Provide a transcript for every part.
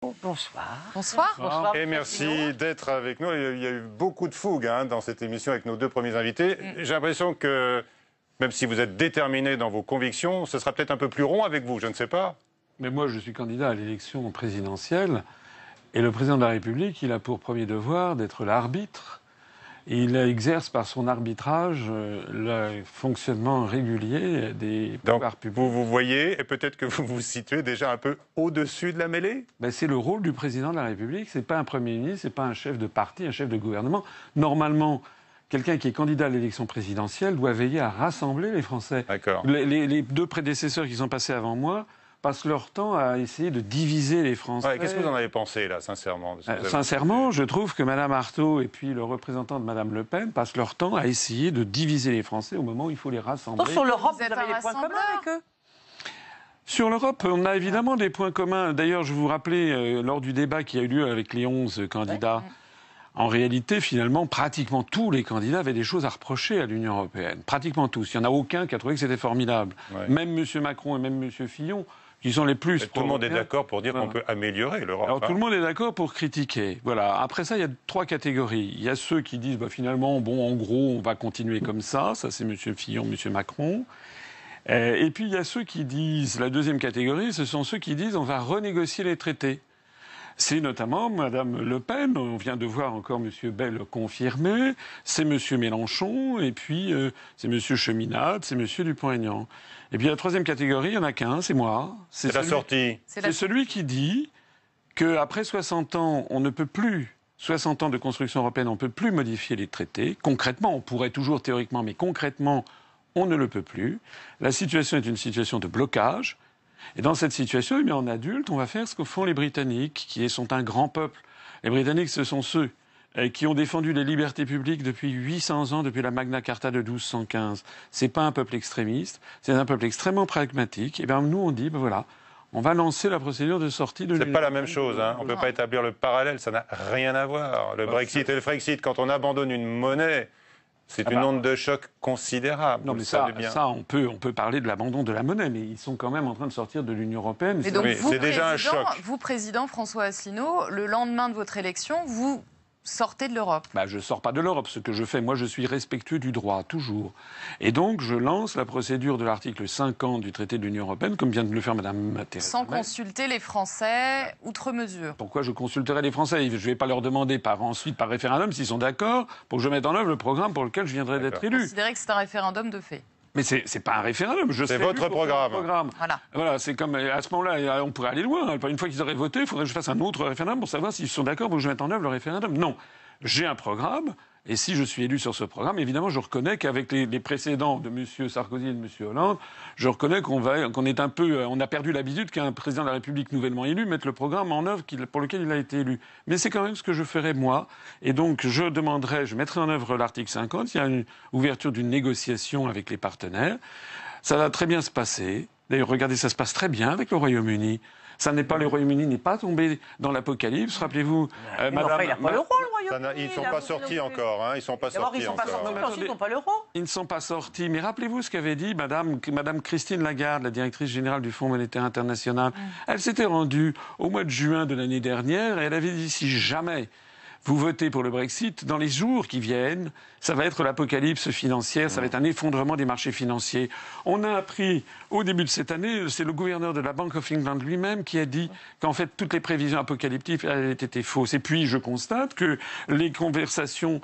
Bonsoir. Bonsoir. Bonsoir. Et merci d'être avec nous. Il y a eu beaucoup de fougue dans cette émission avec nos deux premiers invités. J'ai l'impression que, même si vous êtes déterminés dans vos convictions, ce sera peut-être un peu plus rond avec vous, je ne sais pas. Mais moi, je suis candidat à l'élection présidentielle. Et le président de la République, il a pour premier devoir d'être l'arbitre. Et il exerce par son arbitrage le fonctionnement régulier des pouvoirs publics. Vous voyez, et peut-être que vous vous situez déjà un peu au-dessus de la mêlée. C'est le rôle du président de la République. C'est pas un Premier ministre, c'est pas un chef de parti, un chef de gouvernement. Normalement, quelqu'un qui est candidat à l'élection présidentielle doit veiller à rassembler les Français. D'accord. Les deux prédécesseurs qui sont passés avant moi passent leur temps à essayer de diviser les Français. Ouais, qu'est-ce que vous en avez pensé, là, sincèrement Sincèrement, je trouve que Mme Arthaud et puis le représentant de Mme Le Pen passent leur temps à essayer de diviser les Français au moment où il faut les rassembler. Sur l'Europe, Vous vous avez des points communs avec eux? Sur l'Europe, on a évidemment des points communs. D'ailleurs, je vous rappelais, lors du débat qui a eu lieu avec les 11 candidats, en réalité, finalement, pratiquement tous les candidats avaient des choses à reprocher à l'Union européenne. Pratiquement tous. Il n'y en a aucun qui a trouvé que c'était formidable. Ouais. Même M. Macron et même M. Fillon, qui sont les plus... Tout le monde est d'accord pour dire qu'on peut améliorer l'Europe. Alors tout le monde est d'accord pour critiquer. Voilà. Après ça, il y a trois catégories. Il y a ceux qui disent, finalement, en gros, on va continuer comme ça. Ça, c'est M. Fillon, M. Macron. Et puis, il y a ceux qui disent... La deuxième catégorie, ce sont ceux qui disent, on va renégocier les traités. C'est notamment Mme Le Pen, on vient de voir encore M. Bell confirmer, c'est M. Mélenchon, et puis c'est M. Cheminade, c'est M. Dupont-Aignan. Et puis la troisième catégorie, il n'y en a qu'un, c'est moi. C'est la sortie. C'est celui qui dit qu'après 60 ans, on ne peut plus, 60 ans de construction européenne, on ne peut plus modifier les traités. Concrètement, on pourrait toujours théoriquement, mais concrètement, on ne le peut plus. La situation est une situation de blocage. Et dans cette situation, en adulte, on va faire ce que font les Britanniques, qui sont un grand peuple. Les Britanniques, ce sont ceux qui ont défendu les libertés publiques depuis 800 ans, depuis la Magna Carta de 1215. C'est pas un peuple extrémiste, c'est un peuple extrêmement pragmatique. Et bien nous, on dit, voilà, on va lancer la procédure de sortie de l'Union. C'est pas la même chose, On ne peut pas établir le parallèle, ça n'a rien à voir. Le Brexit et le Frexit, quand on abandonne une monnaie... C'est une onde de choc considérable. Non, mais ça, on peut parler de l'abandon de la monnaie, mais ils sont quand même en train de sortir de l'Union européenne. Et donc, c'est déjà un choc. Vous, président François Asselineau, le lendemain de votre élection, vous sortez de l'Europe. Je ne sors pas de l'Europe. Ce que je fais, moi, je suis respectueux du droit, toujours. Et donc, je lance la procédure de l'article 50 du traité de l'Union européenne, comme vient de le faire Mme Theresa Sans consulter les Français, outre mesure. Pourquoi je consulterai les Français? Je ne vais pas leur demander ensuite par référendum s'ils sont d'accord pour que je mette en œuvre le programme pour lequel je viendrai d'être élu. Vous considérez que c'est un référendum de fait? Mais c'est pas un référendum. C'est votre programme. Voilà, c'est comme à ce moment-là, on pourrait aller loin. Une fois qu'ils auraient voté, il faudrait que je fasse un autre référendum pour savoir s'ils sont d'accord pour que je mette en œuvre le référendum. Non, j'ai un programme. Et si je suis élu sur ce programme, évidemment, je reconnais qu'avec les précédents de M. Sarkozy et de M. Hollande, je reconnais qu'on a perdu l'habitude qu'un président de la République nouvellement élu mette le programme en œuvre pour lequel il a été élu. Mais c'est quand même ce que je ferai moi. Et donc, je mettrai en œuvre l'article 50. Il y a une ouverture d'une négociation avec les partenaires. Ça va très bien se passer. D'ailleurs, regardez, ça se passe très bien avec le Royaume-Uni. Le Royaume-Uni n'est pas tombé dans l'apocalypse. Rappelez-vous, Madame... il n'a pas l'euro, le Royaume-Uni. Ils ne sont pas sortis encore. Ils ne sont pas sortis encore. Ensuite, ils n'ont pas l'euro. Ils ne sont pas sortis. Mais rappelez-vous ce qu'avait dit Madame Christine Lagarde, la directrice générale du Fonds monétaire international. Elle s'était rendue au mois de juin de l'année dernière et elle avait dit si jamais vous votez pour le Brexit, dans les jours qui viennent, ça va être l'apocalypse financière, ça va être un effondrement des marchés financiers. On a appris au début de cette année, c'est le gouverneur de la Bank of England lui-même qui a dit qu'en fait toutes les prévisions apocalyptiques avaient été fausses. Et puis je constate que les conversations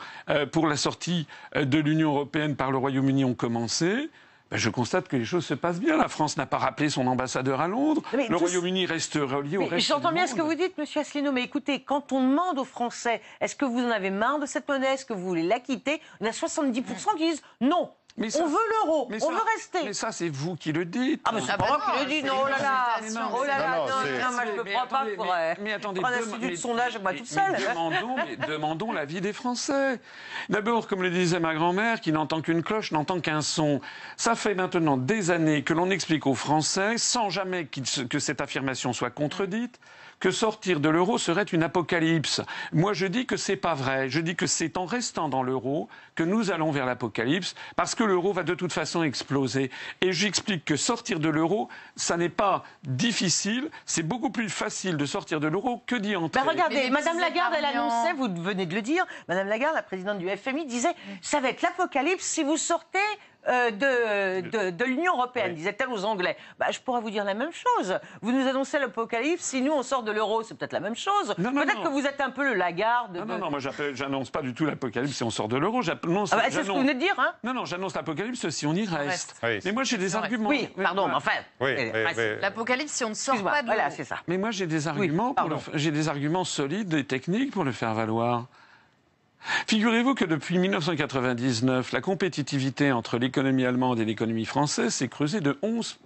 pour la sortie de l'Union européenne par le Royaume-Uni ont commencé. Je constate que les choses se passent bien. La France n'a pas rappelé son ambassadeur à Londres. Le Royaume-Uni reste relié au reste du monde. J'entends bien ce que vous dites, M. Asselineau, mais écoutez, quand on demande aux Français, est-ce que vous en avez marre de cette monnaie, est-ce que vous voulez la quitter, il y en a 70% qui disent non. On veut l'euro, on veut rester. Mais ça, c'est vous qui le dites. Ah, mais c'est pas moi qui le dis, non, oh là là, oh là là, non, moi je ne crois pas pour un institut de sondage avec moi toute seule. Demandons l'avis des Français. D'abord, comme le disait ma grand-mère, qui n'entend qu'une cloche, n'entend qu'un son. Ça fait maintenant des années que l'on explique aux Français, sans jamais que cette affirmation soit contredite, que sortir de l'euro serait une apocalypse. Moi, je dis que c'est pas vrai. Je dis que c'est en restant dans l'euro que nous allons vers l'apocalypse, parce que l'euro va de toute façon exploser. Et j'explique que sortir de l'euro, ça n'est pas difficile, c'est beaucoup plus facile de sortir de l'euro que d'y entrer. Ben regardez, Madame Lagarde, elle annonçait, vous venez de le dire, Madame Lagarde, la présidente du FMI, disait ça va être l'apocalypse si vous sortez de l'Union européenne, disait-elle aux Anglais. Bah, je pourrais vous dire la même chose. Vous nous annoncez l'apocalypse, si nous on sort de l'euro, c'est peut-être la même chose. Peut-être que vous êtes un peu le Lagarde. Non, moi j'annonce pas du tout l'apocalypse si on sort de l'euro. C'est ce que vous venez de dire, hein? Non, j'annonce l'apocalypse si on y reste. Oui. Mais moi j'ai des arguments. Oui, pardon, enfin. L'apocalypse si on ne sort pas de l'euro. Voilà, c'est ça. Mais moi j'ai des arguments, j'ai des arguments solides et techniques pour le faire valoir. Figurez-vous que depuis 1999, la compétitivité entre l'économie allemande et l'économie française s'est creusée de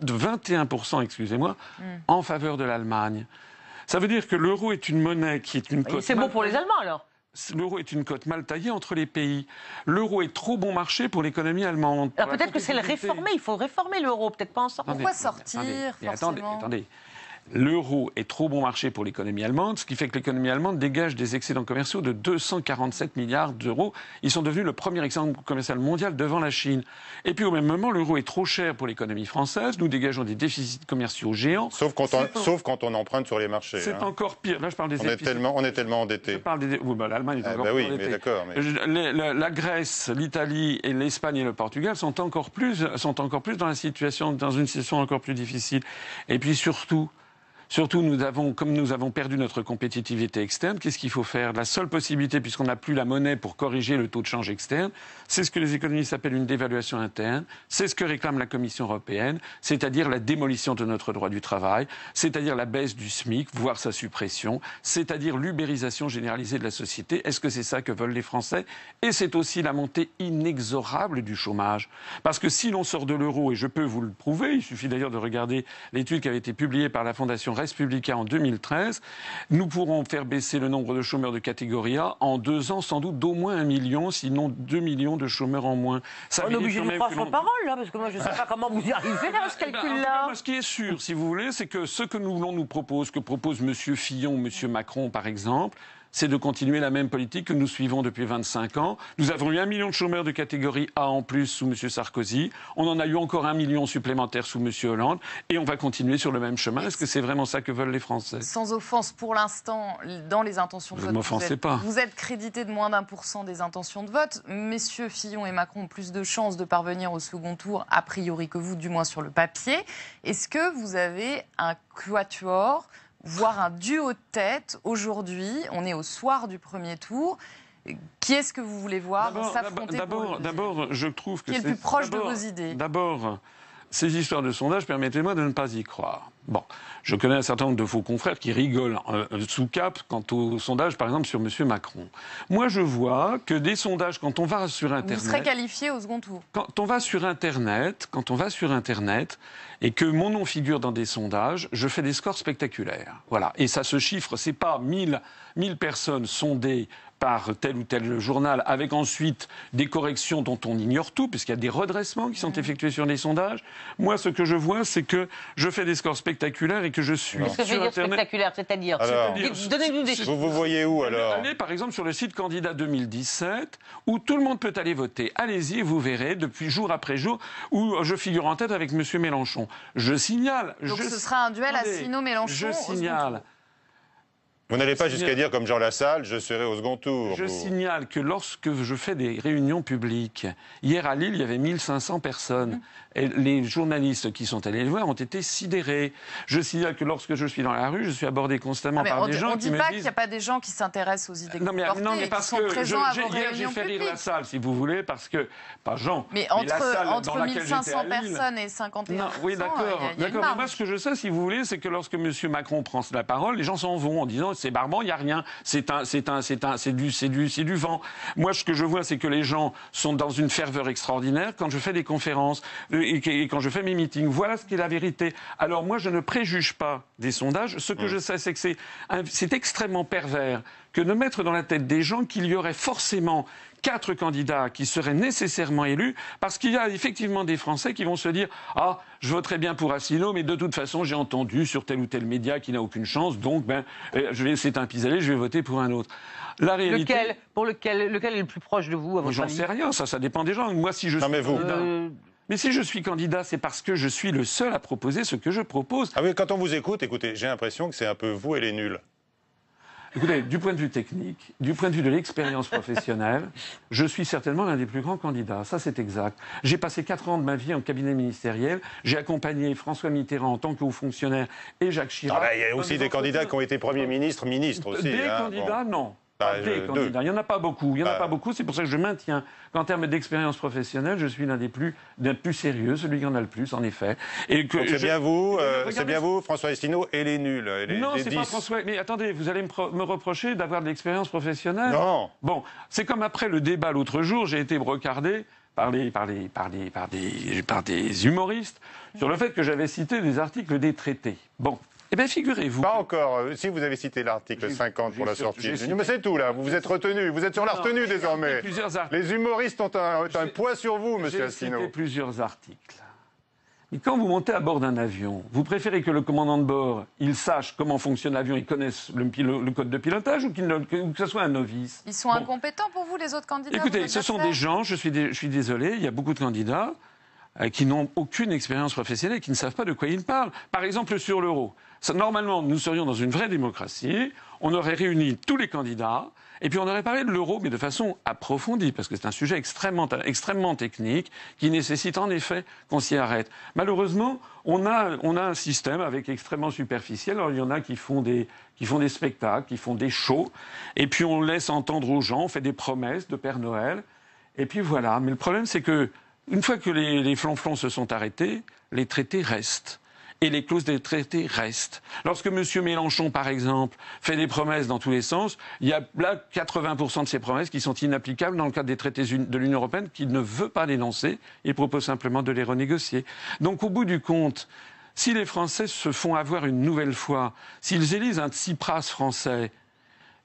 21%, excusez-moi, en faveur de l'Allemagne. Ça veut dire que l'euro est une monnaie qui est une cote. C'est bon pour les Allemands alors. L'euro est une cote mal taillée entre les pays. L'euro est trop bon marché pour l'économie allemande. Alors peut-être que c'est le réformer, il faut réformer l'euro, peut-être pas en sortir. Pourquoi sortir, forcément ? Attendez. L'euro est trop bon marché pour l'économie allemande, ce qui fait que l'économie allemande dégage des excédents commerciaux de 247 milliards d'euros. Ils sont devenus le premier excédent commercial mondial devant la Chine. Et puis au même moment, l'euro est trop cher pour l'économie française. Nous dégageons des déficits commerciaux géants. Sauf quand on emprunte sur les marchés. C'est encore pire. Là, je parle des déficits. On est tellement endettés. L'Allemagne est encore plus endettée. Mais d'accord. La Grèce, l'Italie, et l'Espagne et le Portugal sont encore plus dans une situation encore plus difficile. Et puis surtout, comme nous avons perdu notre compétitivité externe, qu'est-ce qu'il faut faire? La seule possibilité, puisqu'on n'a plus la monnaie pour corriger le taux de change externe, c'est ce que les économistes appellent une dévaluation interne. C'est ce que réclame la Commission européenne, c'est-à-dire la démolition de notre droit du travail, c'est-à-dire la baisse du SMIC, voire sa suppression, c'est-à-dire l'ubérisation généralisée de la société. Est-ce que c'est ça que veulent les Français? Et c'est aussi la montée inexorable du chômage. Parce que si l'on sort de l'euro, et je peux vous le prouver, il suffit d'ailleurs de regarder l'étude qui avait été publiée par la Fondation Respublica en 2013, nous pourrons faire baisser le nombre de chômeurs de catégorie A en 2 ans, sans doute d'au moins 1 million, sinon 2 millions de chômeurs en moins. Ça on est obligé de croire sur parole, là, parce que moi je ne sais pas comment vous y arrivez à ce calcul-là. Ce qui est sûr, si vous voulez, c'est que ce que nous voulons nous propose, que propose M. Fillon ou M. Macron, par exemple, c'est de continuer la même politique que nous suivons depuis 25 ans. Nous avons eu 1 million de chômeurs de catégorie A en plus sous M. Sarkozy. On en a eu encore 1 million supplémentaire sous M. Hollande. Et on va continuer sur le même chemin. Est-ce que c'est vraiment ça que veulent les Français? Sans offense, pour l'instant, dans les intentions de vote, vous êtes crédité de moins d'1% des intentions de vote. Messieurs Fillon et Macron ont plus de chances de parvenir au second tour, a priori, que vous, du moins sur le papier. Est-ce que vous avez un quatuor, voire un duo de tête aujourd'hui? On est au soir du premier tour. Qui est-ce que vous voulez voir s'affronter? D'abord, je trouve que qui est le plus proche de vos idées? D'abord, ces histoires de sondage, permettez-moi de ne pas y croire. Bon, je connais un certain nombre de vos confrères qui rigolent sous cap quant au sondage, par exemple, sur M. Macron. Moi, je vois que des sondages, quand on va sur Internet... Vous serez qualifié au second tour. Quand on va sur Internet, et que mon nom figure dans des sondages, je fais des scores spectaculaires. Voilà. Et ça se chiffre, c'est pas 1000 personnes sondées par tel ou tel journal, avec ensuite des corrections dont on ignore tout, puisqu'il y a des redressements qui sont effectués sur les sondages. Moi, ce que je vois, c'est que je fais des scores spectaculaires et que je suis Qu'est-ce que je veux dire spectaculaire? C'est-à-dire donnez-nous des chiffres. Vous voyez où, alors? Allez, par exemple, sur le site Candidat 2017, où tout le monde peut aller voter. Allez-y, vous verrez, depuis jour après jour, où je figure en tête avec M. Mélenchon. Je signale... Donc ce sera un duel Asselineau-Mélenchon. Je signale... Vous n'allez pas jusqu'à dire, comme Jean Lassalle, je serai au second tour. Je signale que lorsque je fais des réunions publiques, hier à Lille, il y avait 1500 personnes. Et les journalistes qui sont allés le voir ont été sidérés. Je signale que lorsque je suis dans la rue, je suis abordé constamment par des gens qui me disent... On ne dit pas qu'il n'y a pas des gens qui s'intéressent aux idées que vous portez, non, mais parce qui sont présents à vos hier, réunions j'ai fait rire publiques. la salle, si vous voulez, parce que... Pas Jean, mais la salle entre dans 1500 personnes et 51%, non, oui, d'accord. Mais moi, ce que je sais, si vous voulez, c'est que lorsque M. Macron prend la parole, les gens s'en vont en disant c'est barbant, il n'y a rien, c'est du vent. Moi, ce que je vois, c'est que les gens sont dans une ferveur extraordinaire quand je fais des conférences et quand je fais mes meetings. Voilà ce qui est la vérité. Alors moi, je ne préjuge pas des sondages. Ce que je sais, c'est que c'est extrêmement pervers que de mettre dans la tête des gens qu'il y aurait forcément 4 candidats qui seraient nécessairement élus, parce qu'il y a effectivement des Français qui vont se dire « Ah, je voterai bien pour Asselineau, mais de toute façon, j'ai entendu sur tel ou tel média qu'il n'a aucune chance, donc c'est un pis-aller, je vais voter pour un autre. » La réalité... Lequel est le plus proche de vous, à votre avis? J'en sais rien, ça dépend des gens. Moi, si je suis candidat... Mais si je suis candidat, c'est parce que je suis le seul à proposer ce que je propose. Ah oui, quand on vous écoute, écoutez, j'ai l'impression que c'est un peu vous et les nuls. Écoutez, du point de vue technique, du point de vue de l'expérience professionnelle, je suis certainement l'un des plus grands candidats. Ça, c'est exact. J'ai passé 4 ans de ma vie en cabinet ministériel. J'ai accompagné François Mitterrand en tant que haut fonctionnaire et Jacques Chirac. Il y a aussi des candidats qui ont été premiers ministres, ministres aussi. Des candidats, non. Des candidats. Il n'y en a pas beaucoup. Il n'y en a pas beaucoup. C'est pour ça que je maintiens qu'en termes d'expérience professionnelle, je suis l'un des plus sérieux, celui qui en a le plus, en effet. Et que c'est bien vous, François Asselineau, et les nuls. Non, c'est pas François. Mais attendez, vous allez me reprocher d'avoir de l'expérience professionnelle? Non. Bon, c'est comme après le débat l'autre jour, j'ai été brocardé par des humoristes sur le fait que j'avais cité des articles des traités. Bon. Eh bien, figurez-vous... Pas encore. Si vous avez cité l'article 50 pour la sortie... Mais c'est tout, là. Vous vous êtes retenu. Vous êtes sur la retenue, désormais. Les humoristes ont un poids sur vous, monsieur Asselineau. J'ai cité plusieurs articles. Mais quand vous montez à bord d'un avion, vous préférez que le commandant de bord, il sache comment fonctionne l'avion, il connaisse le code de pilotage, ou que ce soit un novice? Ils sont incompétents pour vous, les autres candidats? Écoutez, ce sont des gens, je suis désolé, il y a beaucoup de candidats qui n'ont aucune expérience professionnelle et qui ne savent pas de quoi ils parlent. Par exemple, sur l'euro. Normalement, nous serions dans une vraie démocratie, on aurait réuni tous les candidats, et puis on aurait parlé de l'euro, mais de façon approfondie, parce que c'est un sujet extrêmement technique, qui nécessite en effet qu'on s'y arrête. Malheureusement, on a un système avec extrêmement superficiel. Alors il y en a qui font des spectacles, qui font des shows, et puis on laisse entendre aux gens, on fait des promesses de Père Noël, et puis voilà. Mais le problème, c'est que une fois que les flonflons se sont arrêtés, les traités restent. Et les clauses des traités restent. Lorsque M. Mélenchon, par exemple, fait des promesses dans tous les sens, il y a là 80% de ces promesses qui sont inapplicables dans le cadre des traités de l'Union européenne, qu'il ne veut pas les lancer, il propose simplement de les renégocier. Donc au bout du compte, si les Français se font avoir une nouvelle fois, s'ils élisent un Tsipras français,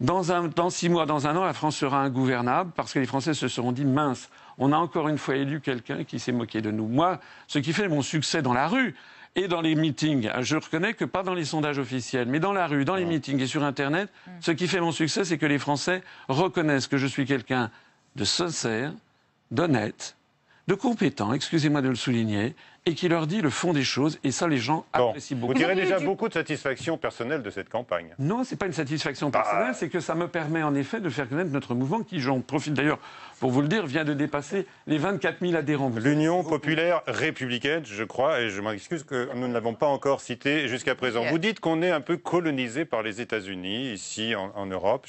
dans 6 mois, dans 1 an, la France sera ingouvernable parce que les Français se seront dit « mince, on a encore une fois élu quelqu'un qui s'est moqué de nous ». Moi, ce qui fait mon succès dans la rue, et dans les meetings, je reconnais que pas dans les sondages officiels, mais dans la rue, dans les meetings et sur Internet, ce qui fait mon succès, c'est que les Français reconnaissent que je suis quelqu'un de sincère, d'honnête, de compétent, excusez-moi de le souligner, et qui leur dit le fond des choses, et ça, les gens apprécient beaucoup. Vous tirez déjà beaucoup de satisfaction personnelle de cette campagne. Non, c'est pas une satisfaction personnelle, c'est que ça me permet en effet de faire connaître notre mouvement, qui, j'en profite d'ailleurs pour vous le dire, vient de dépasser les 24 000 adhérents. L'Union populaire républicaine, je crois, et je m'excuse que nous ne l'avons pas encore cité jusqu'à présent. Vous dites qu'on est un peu colonisé par les États-Unis, ici en Europe,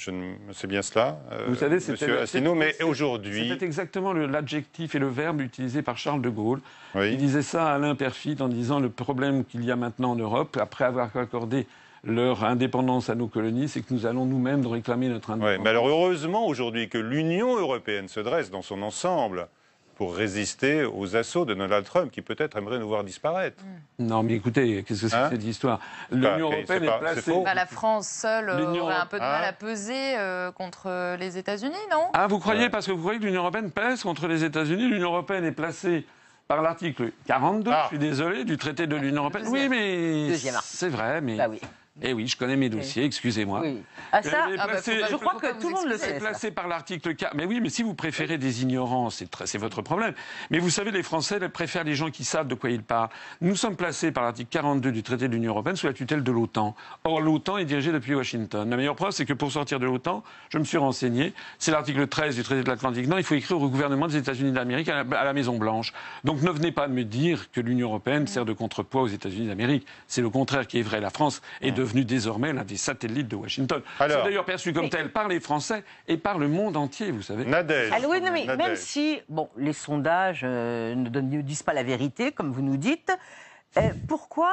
c'est bien cela, vous savez, monsieur Asselineau, mais aujourd'hui... C'était exactement l'adjectif et le verbe utilisé par Charles de Gaulle. Oui. Il disait ça à Alain Perfit en disant le problème qu'il y a maintenant en Europe, après avoir accordé leur indépendance à nos colonies, c'est que nous allons nous-mêmes réclamer notre indépendance. Oui, mais alors heureusement aujourd'hui que l'Union européenne se dresse dans son ensemble pour résister aux assauts de Donald Trump, qui peut-être aimerait nous voir disparaître. Non, mais écoutez, qu'est-ce que c'est que cette histoire? L'Union européenne est placée... la France seule aurait un peu de mal à peser contre les États-Unis, non? Ah, vous croyez, parce que vous croyez que l'Union européenne pèse contre les États-Unis? L'Union européenne est placée par l'article 42, je suis désolé, du traité de l'Union européenne. Oui, mais c'est vrai, mais... Bah oui. Eh oui, je connais mes dossiers, excusez-moi. Oui. Ah, ça, je crois que tout le monde le sait. Placé par l'article 4. Mais oui, mais si vous préférez des ignorants, c'est votre problème. Mais vous savez, les Français préfèrent les gens qui savent de quoi ils parlent. Nous sommes placés par l'article 42 du traité de l'Union européenne sous la tutelle de l'OTAN. Or, l'OTAN est dirigée depuis Washington. La meilleure preuve, c'est que pour sortir de l'OTAN, je me suis renseigné, c'est l'article 13 du traité de l'Atlantique Nord, il faut écrire au gouvernement des États-Unis d'Amérique à la Maison-Blanche. Donc ne venez pas me dire que l'Union européenne sert de contrepoids aux États-Unis d'Amérique. C'est le contraire qui est vrai. La France est devenue désormais l'un des satellites de Washington. C'est d'ailleurs perçu comme tel par les Français et par le monde entier, vous savez. Nadège. Alors, oui, non, mais même si les sondages ne disent pas la vérité, comme vous nous dites, pourquoi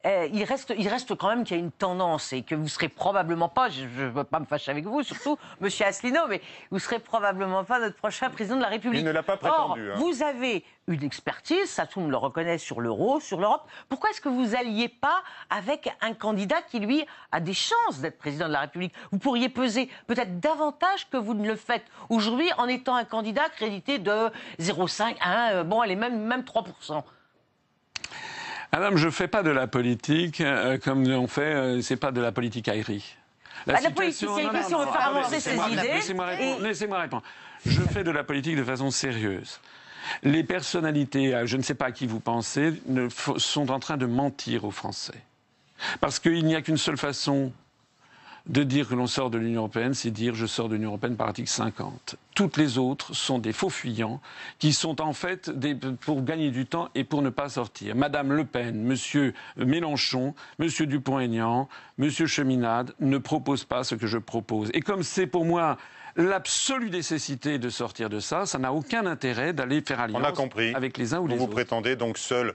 il reste quand même qu'il y a une tendance et que vous serez probablement pas, je ne veux pas me fâcher avec vous, surtout Monsieur Asselineau, mais vous serez probablement pas notre prochain président de la République. Il ne l'a pas prétendu. Or, vous avez une expertise, ça tout le monde le reconnaît, sur l'euro, sur l'Europe. Pourquoi est-ce que vous alliez pas avec un candidat qui, lui, a des chances d'être président de la République? Vous pourriez peser peut-être davantage que vous ne le faites aujourd'hui en étant un candidat crédité de 0,5, 1, bon, elle est même 3%. Madame, je ne fais pas de la politique comme on fait, c'est pas de la politique aérie. La politique, c'est si on veut faire avancer ses idées. Laissez-moi répondre. Je fais de la politique de façon sérieuse. Les personnalités, je ne sais pas à qui vous pensez, sont en train de mentir aux Français. Parce qu'il n'y a qu'une seule façon de dire que l'on sort de l'Union européenne, c'est dire je sors de l'Union européenne par article 50. Toutes les autres sont des faux fuyants qui sont en fait pour gagner du temps et pour ne pas sortir. Madame Le Pen, Monsieur Mélenchon, Monsieur Dupont-Aignan, Monsieur Cheminade ne proposent pas ce que je propose. Et comme c'est pour moi l'absolue nécessité de sortir de ça, ça n'a aucun intérêt d'aller faire alliance avec les uns ou les autres. Vous prétendez donc seul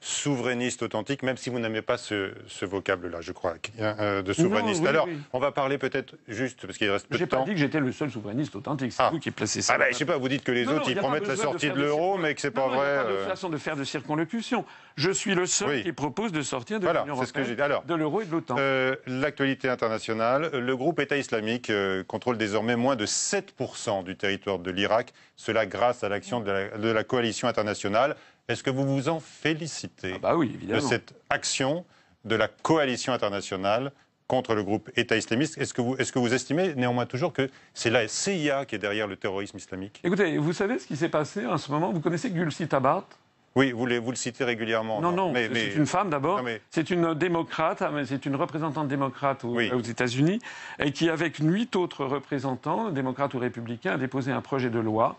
souverainiste authentique, même si vous n'aimez pas ce vocable-là, je crois, de souverainiste. Non, oui, alors, on va parler peut-être juste, parce qu'il reste peu de temps. J'ai pas dit que j'étais le seul souverainiste authentique, c'est vous qui placez ça. Je sais pas, vous dites que les autres, ils promettent la sortie de l'euro, mais que c'est pas vrai. Il n'y a pas de façon de faire de circonlocution. Je suis le seul qui propose de sortir de l'Union européenne, de l'euro et de l'OTAN. L'actualité internationale, le groupe État islamique contrôle désormais moins de 7% du territoire de l'Irak, cela grâce à l'action de la coalition internationale. Est-ce que vous vous en félicitez oui, évidemment, de cette action de la coalition internationale contre le groupe État islamiste? Est-ce que vous estimez néanmoins toujours que c'est la CIA qui est derrière le terrorisme islamique? Écoutez, vous savez ce qui s'est passé en ce moment? Vous connaissez Gulsi Tabat? Oui, vous le citez régulièrement. Non, c'est une femme d'abord. C'est une démocrate, c'est une représentante démocrate aux États-Unis, et qui, avec 8 autres représentants, démocrates ou républicains, a déposé un projet de loi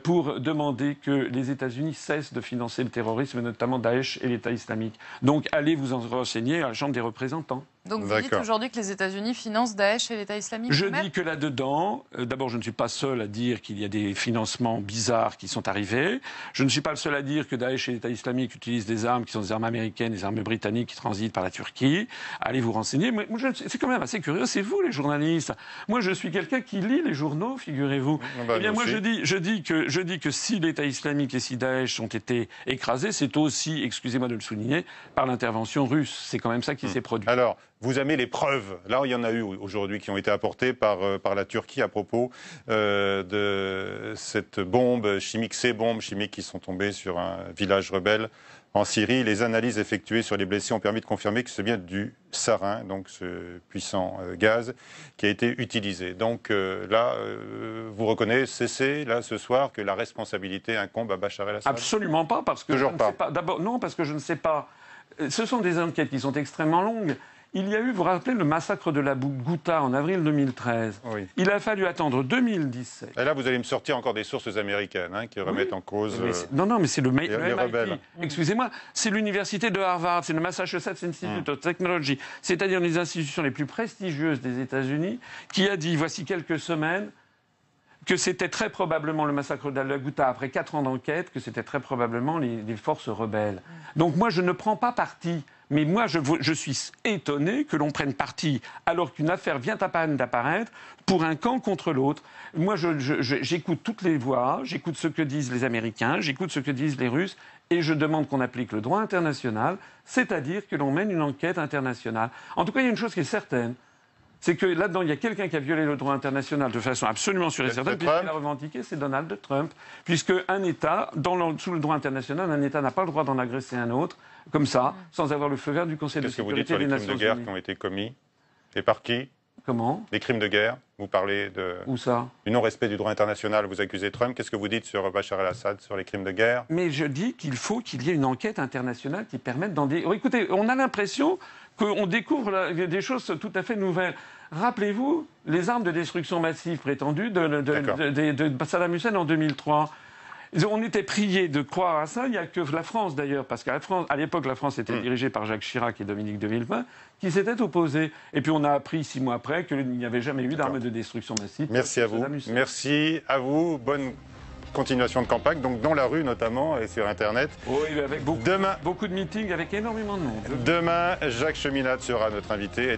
pour demander que les États-Unis cessent de financer le terrorisme, notamment Daesh et l'État islamique. Donc allez vous en renseigner à la Chambre des représentants. Donc vous dites aujourd'hui que les États-Unis financent Daesh et l'État islamique? Je dis que là-dedans, d'abord je ne suis pas seul à dire qu'il y a des financements bizarres qui sont arrivés. Je ne suis pas le seul à dire que Daesh et l'État islamique utilisent des armes qui sont des armes américaines, des armes britanniques qui transitent par la Turquie. Allez vous renseigner. C'est quand même assez curieux, c'est vous les journalistes. Moi je suis quelqu'un qui lit les journaux, figurez-vous. Eh bien moi je dis que si l'État islamique et si Daesh ont été écrasés, c'est aussi, excusez-moi de le souligner, par l'intervention russe. C'est quand même ça qui s'est produit. Alors, vous avez les preuves. Là, il y en a eu aujourd'hui qui ont été apportées par la Turquie à propos de cette bombe chimique, ces bombes chimiques qui sont tombées sur un village rebelle en Syrie. Les analyses effectuées sur les blessés ont permis de confirmer que c'est bien du sarin, donc ce puissant gaz, qui a été utilisé. Donc là, vous reconnaissez, là, ce soir, que la responsabilité incombe à Bachar el-Assad? Absolument pas, parce que je ne sais pas. D'abord, non, parce que je ne sais pas. Ce sont des enquêtes qui sont extrêmement longues. Il y a eu, vous vous rappelez, le massacre de la Ghouta en avril 2013. Oui. Il a fallu attendre 2017. Et là, vous allez me sortir encore des sources américaines qui remettent en cause mais c'est le MIT. rebelles. Excusez-moi, c'est l'université de Harvard, c'est le Massachusetts Institute of Technology, c'est-à-dire une des institutions les plus prestigieuses des États-Unis, qui a dit, voici quelques semaines, que c'était très probablement le massacre de la Ghouta, après 4 ans d'enquête, que c'était très probablement les forces rebelles. Donc moi, je ne prends pas parti. Mais moi, je suis étonné que l'on prenne parti alors qu'une affaire vient à peine d'apparaître pour un camp contre l'autre. Moi, j'écoute toutes les voix, j'écoute ce que disent les Américains, j'écoute ce que disent les Russes, et je demande qu'on applique le droit international, c'est-à-dire que l'on mène une enquête internationale. En tout cas, il y a une chose qui est certaine, c'est que là-dedans, il y a quelqu'un qui a violé le droit international de façon absolument sûre et certaine, puisqu'il a revendiqué, c'est Donald Trump. Puisque un État, sous le droit international, un État n'a pas le droit d'en agresser un autre, comme ça, sans avoir le feu vert du Conseil de sécurité des Nations Unies. Qu'est-ce que vous dites sur les crimes de guerre qui ont été commis? Et par qui? Comment? Les crimes de guerre, vous parlez Où ça? du non-respect du droit international, vous accusez Trump. Qu'est-ce que vous dites sur Bachar el-Assad, sur les crimes de guerre? Mais je dis qu'il faut qu'il y ait une enquête internationale qui permette d'en... Écoutez, on a l'impression qu'on découvre des choses tout à fait nouvelles. Rappelez-vous les armes de destruction massive prétendues de Saddam Hussein en 2003. On était priés de croire à ça. Il n'y a que la France, d'ailleurs, parce qu'à l'époque, la France était dirigée par Jacques Chirac et Dominique de Villepin, qui s'étaient opposés. Et puis on a appris 6 mois après qu'il n'y avait jamais eu d'armes de destruction massive. Merci à vous. Merci à vous. Bonne continuation de campagne, donc dans la rue notamment et sur Internet. Oui, avec beaucoup de meetings, avec énormément de monde. Demain, Jacques Cheminade sera notre invité.